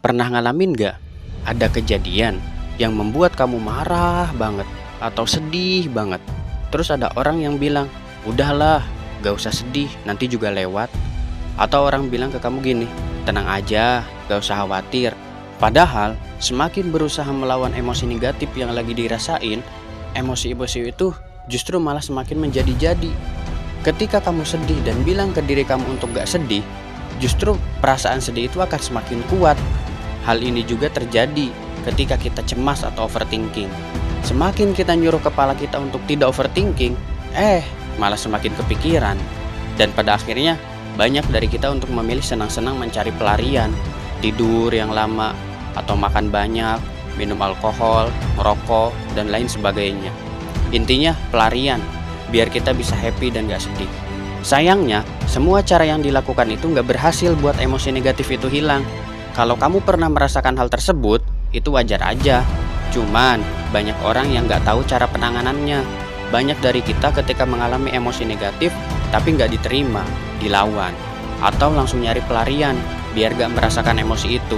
Pernah ngalamin gak? Ada kejadian yang membuat kamu marah banget atau sedih banget. Terus ada orang yang bilang, udahlah, gak usah sedih, nanti juga lewat. Atau orang bilang ke kamu gini, tenang aja, gak usah khawatir. Padahal semakin berusaha melawan emosi negatif yang lagi dirasain, emosi-emosi itu justru malah semakin menjadi-jadi. Ketika kamu sedih dan bilang ke diri kamu untuk gak sedih, justru perasaan sedih itu akan semakin kuat. Hal ini juga terjadi ketika kita cemas atau overthinking. Semakin kita nyuruh kepala kita untuk tidak overthinking, malah semakin kepikiran. Dan pada akhirnya banyak dari kita untuk memilih senang-senang mencari pelarian, tidur yang lama, atau makan banyak, minum alkohol, merokok, dan lain sebagainya. Intinya pelarian, biar kita bisa happy dan gak sedih. Sayangnya, semua cara yang dilakukan itu gak berhasil buat emosi negatif itu hilang. Kalau kamu pernah merasakan hal tersebut, itu wajar aja. Cuman, banyak orang yang gak tahu cara penanganannya. Banyak dari kita ketika mengalami emosi negatif, tapi gak diterima, dilawan, atau langsung nyari pelarian, biar gak merasakan emosi itu.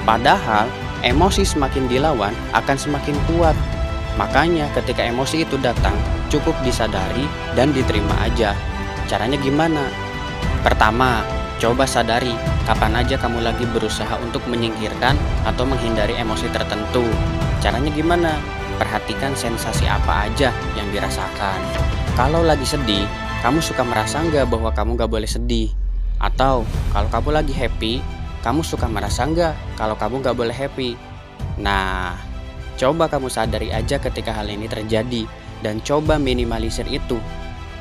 Padahal, emosi semakin dilawan akan semakin kuat. Makanya ketika emosi itu datang, cukup disadari dan diterima aja. Caranya gimana? Pertama, coba sadari kapan aja kamu lagi berusaha untuk menyingkirkan atau menghindari emosi tertentu. Caranya gimana? Perhatikan sensasi apa aja yang dirasakan. Kalau lagi sedih, kamu suka merasa nggak bahwa kamu nggak boleh sedih? Atau kalau kamu lagi happy, kamu suka merasa nggak kalau kamu nggak boleh happy? Nah, coba kamu sadari aja ketika hal ini terjadi dan coba minimalisir itu.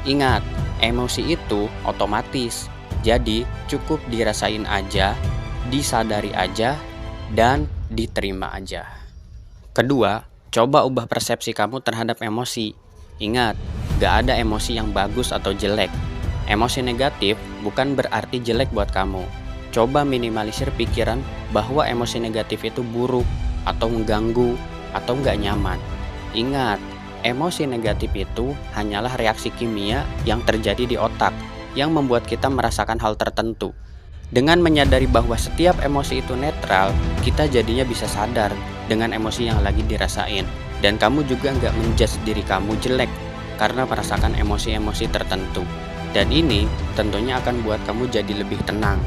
Ingat, emosi itu otomatis. Jadi cukup dirasain aja, disadari aja, dan diterima aja. Kedua, coba ubah persepsi kamu terhadap emosi. Ingat, gak ada emosi yang bagus atau jelek. Emosi negatif bukan berarti jelek buat kamu. Coba minimalisir pikiran bahwa emosi negatif itu buruk, atau mengganggu, atau gak nyaman. Ingat, emosi negatif itu hanyalah reaksi kimia yang terjadi di otak, yang membuat kita merasakan hal tertentu. Dengan menyadari bahwa setiap emosi itu netral, kita jadinya bisa sadar dengan emosi yang lagi dirasain. Dan kamu juga nggak menjudge diri kamu jelek karena merasakan emosi-emosi tertentu. Dan ini tentunya akan buat kamu jadi lebih tenang.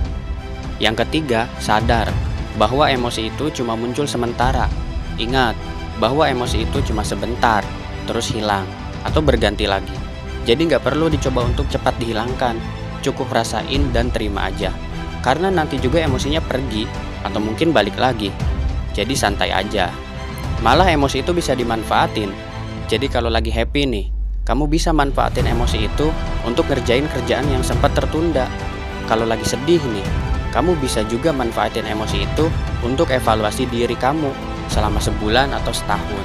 Yang ketiga, sadar bahwa emosi itu cuma muncul sementara. Ingat bahwa emosi itu cuma sebentar, terus hilang atau berganti lagi. Jadi nggak perlu dicoba untuk cepat dihilangkan, cukup rasain dan terima aja. Karena nanti juga emosinya pergi atau mungkin balik lagi. Jadi santai aja. Malah emosi itu bisa dimanfaatin. Jadi kalau lagi happy nih, kamu bisa manfaatin emosi itu untuk ngerjain kerjaan yang sempat tertunda. Kalau lagi sedih nih, kamu bisa juga manfaatin emosi itu untuk evaluasi diri kamu selama sebulan atau setahun.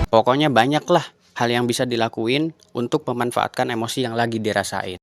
Pokoknya banyak lah hal yang bisa dilakuin untuk memanfaatkan emosi yang lagi dirasain.